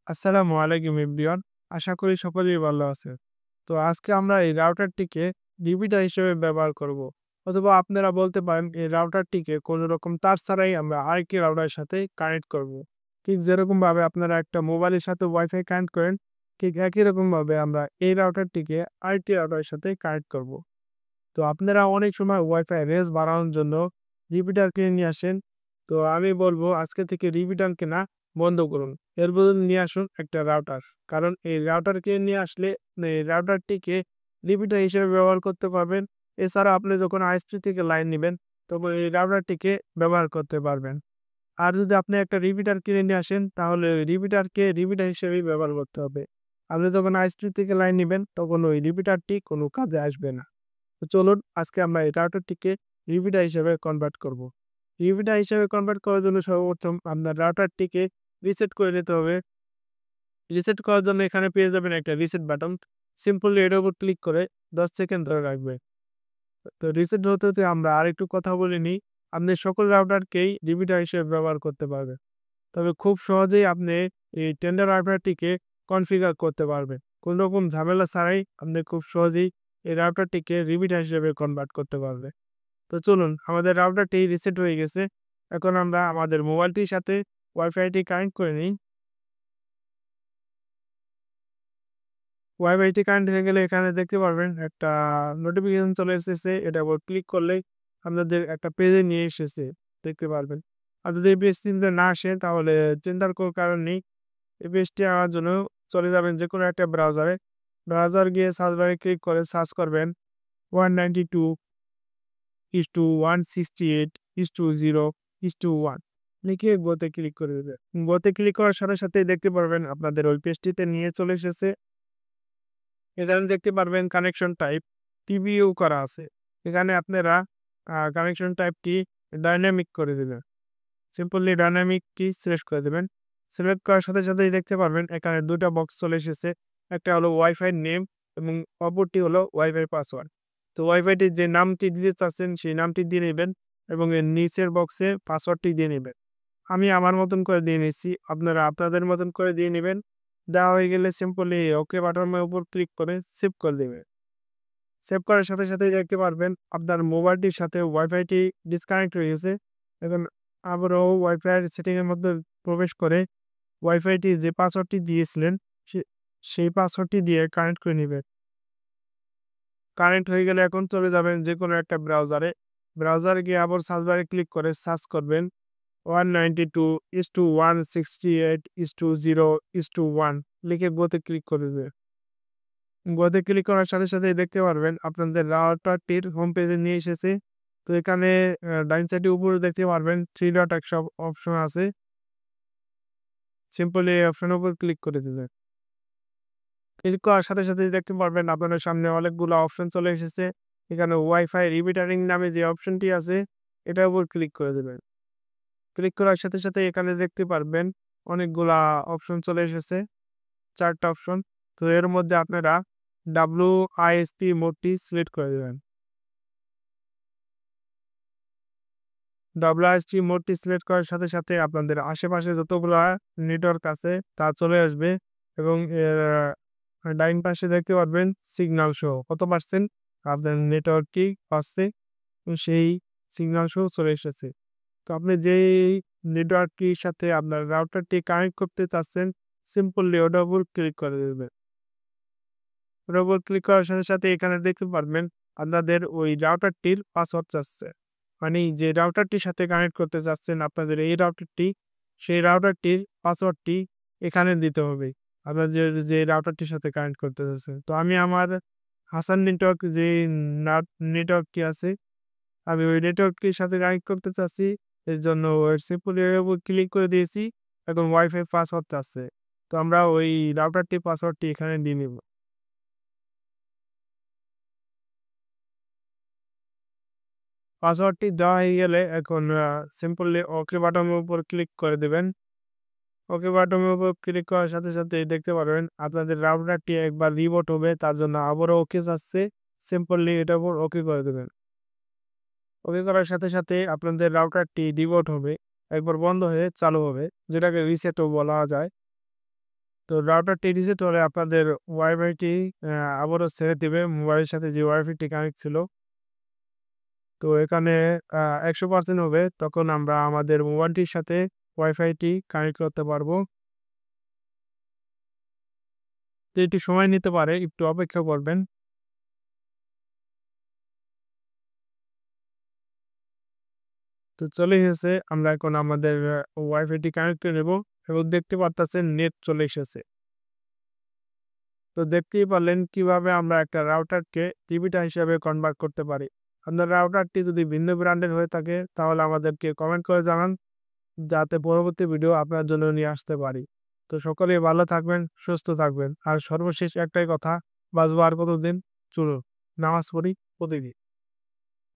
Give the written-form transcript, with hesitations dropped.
আসসালামু আলাইকুম এভরিওয়ান। আশা করি সকলেই ভালো আছে। তো আজকে আমরা এই রাউটারটিকে রিপিটার হিসেবে ব্যবহার করব। অথবা আপনারা বলতে পারেন এই রাউটারটিকে কোনো রকম তার ছাড়াই আমরা আরেকটি রাউটারের সাথে কানেক্ট করব। ঠিক যেরকমভাবে আপনারা একটা মোবাইলের সাথে ওয়াইফাই কানেক্ট করেন, ঠিক একই রকমভাবে আমরা এই রাউটারটিকে আরেকটি রাউটারের সাথে কানেক্ট করব। তো আপনারা অনেক সময় ওয়াইফাই রেঞ্জ বাড়ানোর জন্য রিপিটার কিনে নিয়ে আসেন। তো আমি বলবো আজকে থেকে রিপিটার কেনা বন্ধ করুন। এর বদলে নিয়ে আসুন একটা রাউটার। কারণ এই রাউটার কিনে নিয়ে আসলে এই রাউটারটিকে রিপিটার হিসেবে ব্যবহার করতে পারবেন। এছাড়া আপনি যখন আইএসপি থেকে লাইন নিবেন তখন এই রাউটারটিকে ব্যবহার করতে পারবেন। আর যদি আপনি একটা রিপিটার কিনে নিয়ে আসেন তাহলে ওই রিপিটারকে রিপিটার হিসেবেই ব্যবহার করতে হবে। আপনি যখন আইএসপি থেকে লাইন নিবেন তখন ওই রিপিটারটি কোনো কাজে আসবে না। তো চলুন আজকে আমরা এই রাউটারটিকে রিপিটার হিসেবে কনভার্ট করব। রিপিটার হিসেবে কনভার্ট করার জন্য সর্বপ্রথম আপনার রাউটারটিকে রিসেট করে নিতে হবে। রিসেট করার জন্য এখানে পেয়ে যাবেন একটা রিসেট বাটন। সিম্পলি এটার উপর ক্লিক করে ১০ সেকেন্ড ধরে রাখবেন। তো রিসেট হতে, হতে আমরা আরেকটু কথা বলে নিই। আপনি সকল রাউটারকেই রিপিটার হিসেবে ব্যবহার করতে পারবেন। তবে খুব সহজেই আপনি এই টেন্ডার রাউটারটিকে কনফিগার করতে পারবেন। কোন রকম ঝামেলা ছাড়াই আপনি খুব সহজেই এই রাউটারটিকে রিপিটার হিসেবে কনভার্ট করতে পারবেন। তো চলুন আমাদের রাউটারটি রিসেট হয়ে গেছে। এখন আমরা আমাদের মোবাইলটির সাথে ওয়াইফাইটি কানেক্ট করে নিই। ওয়াইফাইটি কানেক্ট হয়ে গেলে এখানে দেখতে পারবেন একটা নোটিফিকেশন চলে এসেছে। এটার উপর ক্লিক করলেই আপনাদের একটা পেজে নিয়ে এসেছে দেখতে পারবেন। আর যদি এই পেজটিতে না আসে তাহলে চিন্তার কোনো কারণ নেই। এই পেজটি আনার জন্য চলে যাবেন যেকোনো একটা ব্রাউজারে। ব্রাউজার গিয়ে সার্চ বারে ক্লিক করে সার্চ করবেন 192.168.0.1 লিখে গোতে ক্লিক করে দেবেন। গোতে ক্লিক করার সাথে সাথেই দেখতে পারবেন আপনাদের ওই পেজটিতে নিয়ে চলে এসেছে। এখানে দেখতে পারবেন কানেকশন টাইপ টিবিইউ করা আছে। এখানে আপনারা কানেকশন টাইপটি ডায়নামিক করে দিবেন। সিম্পলি ডায়নামিকটি সিলেক্ট করে দিবেন। সিলেক্ট করার সাথে সাথেই দেখতে পারবেন এখানে ২ টা বক্স চলে এসেছে। একটা হলো ওয়াইফাই নেম এবং অপরটি হলো ওয়াইফাই পাসওয়ার্ড। তো ওয়াইফাইটির যে নামটি দিতে চাচ্ছেন সেই নামটি দিয়ে নিবেন এবং এর নিচের বক্সে পাসওয়ার্ডটি দিয়ে নিবেন। আমি আমার মতন করে দিয়ে নিচ্ছি। আপনারা আপনাদের মতন করে দিয়ে নিবেন। দেওয়া হয়ে গেলে সিম্পলি ওকে বাটনের উপর ক্লিক করে সেভ করে দিবেন। সেভ করার সাথে সাথেই দেখতে পারবেন আপনার মোবাইলটির সাথে ওয়াইফাইটি ডিসকানেক্ট হয়ে গেছে। এখন আবারও ওয়াইফাইয়ের সেটিং এর মধ্যে প্রবেশ করে ওয়াইফাইটি যে পাসওয়ার্ডটি দিয়েছিলেন সে সেই পাসওয়ার্ডটি দিয়ে কানেক্ট করে নিবেন। কানেক্ট হয়ে গেলে এখন চলে যাবেন যেকোনো একটা ব্রাউজারে। ব্রাউজারে গিয়ে আবার সার্চ বারে ক্লিক করে সার্চ করবেন 192.168.0.1 লিখে গোতে ক্লিক করে দিবেন। গোতে ক্লিক করার সাথে সাথেই দেখতে পারবেন আপনাদের রাউটারটির হোম পেজে নিয়ে এসেছে। তো এখানে ডাইন সাইডে উপরে দেখতে পারবেন 3 ডট একটা অপশন আছে। সিম্পলি এই অপশনের উপর ক্লিক করে দিবেন। ক্লিক করার সাথে সাথেই দেখতে পারবেন আপনাদের সামনে অনেকগুলা অপশন চলে এসেছে। এখানে ওয়াইফাই রিপিটারিং নামে যে অপশনটি আছে এটার উপর ক্লিক করে দিবেন। ক্লিক করার সাথে সাথে এখানে দেখতে পারবেন অনেকগুলা অপশন চলে এসেছে। ৪ টা অপশন। তো এর মধ্যে আপনারা WISP মোডটি সিলেক্ট করে দিবেন। WISP মোডটি সিলেক্ট করার সাথে সাথে আপনাদের আশেপাশে যতগুলা নেটওয়ার্ক আছে তা চলে আসবে এবং এর ডাইন পাশে দেখতে পারবেন সিগন্যাল শো কত পার্সেন্ট আপনার নেটওয়ার্কটি পাচ্ছে এবং সেই সিগন্যাল শো চলে এসেছে। তো আপনি যেই নেটওয়ার্কটির সাথে আপনার রাউটারটি কানেক্ট করতে চাচ্ছেন সিম্পলি ওটার উপর ক্লিক করে দিবেন। ওটার উপর ক্লিক করার সাথে সাথে এখানে দেখতে পারবেন আপনাদের ওই রাউটারটির পাসওয়ার্ড চাচ্ছে। মানে যে রাউটারটির সাথে কানেক্ট করতে চাচ্ছেন আপনাদের এই রাউটারটি, সেই রাউটারটির পাসওয়ার্ডটি এখানে দিতে হবে। আপনার যে রাউটারটির সাথে কানেক্ট করতে চাচ্ছেন। তো আমি আমার হাসান নেটওয়ার্ক যে নাট নেটওয়ার্কটি আছে, আমি ওই নেটওয়ার্কটির সাথে কানেক্ট করতে চাচ্ছি। এর জন্য সিম্পলি এর উপর ক্লিক করে দিয়েছি। এখন ওয়াইফাই পাসওয়ার্ড চাচ্ছে। তো আমরা ওই রাউটারটির পাসওয়ার্ডটি এখানে দিয়ে নিব। পাসওয়ার্ডটি দেওয়া হয়ে গেলে এখন সিম্পলি ওকে বাটনের উপর ক্লিক করে দিবেন। ওকে বাটনের উপর ক্লিক করার সাথে সাথেই দেখতে পারবেন আপনাদের রাউটারটি একবার রিবুট হবে তার জন্য আবারও ওকে চাচ্ছে। সিম্পলি এটার উপর ওকে করে দিবেন। ওকে করার সাথে সাথে আপনাদের রাউটারটি রিবুট হবে। একবার বন্ধ হয়ে চালু হবে যেটাকে রিসেটও বলা যায়। তো রাউটারটি রিসেট হলে আপনাদের ওয়াইফাইটি আবারও ছেড়ে দিবে মোবাইলের সাথে যে ওয়াইফাইটি কানেক্ট ছিল। তো এখানে ১০০% হবে তখন আমরা আমাদের মোবাইলটির সাথে ওয়াইফাইটি কানেক্ট করতে পারবো। তো এটি সময় নিতে পারে, একটু অপেক্ষা করবেন। তো চলে এসেছে। আমরা এখন আমাদের ওয়াইফাইটি কানেক্ট করে নেব এবং দেখতে পারতেছেন নেট চলে এসেছে। তো দেখতেই পারলেন কিভাবে আমরা একটা রাউটারকে টিভিটা হিসাবে কনভার্ট করতে পারি। আপনার রাউটারটি যদি ভিন্ন ব্র্যান্ডের হয়ে থাকে তাহলে আমাদেরকে কমেন্ট করে জানান, যাতে পরবর্তী ভিডিও আপনার জন্য নিয়ে আসতে পারি। তো সকলেই ভালো থাকবেন, সুস্থ থাকবেন। আর সর্বশেষ একটাই কথা, বাঁচবো আর কতদিন? চলুন নামাজ পড়ি প্রতিদিন।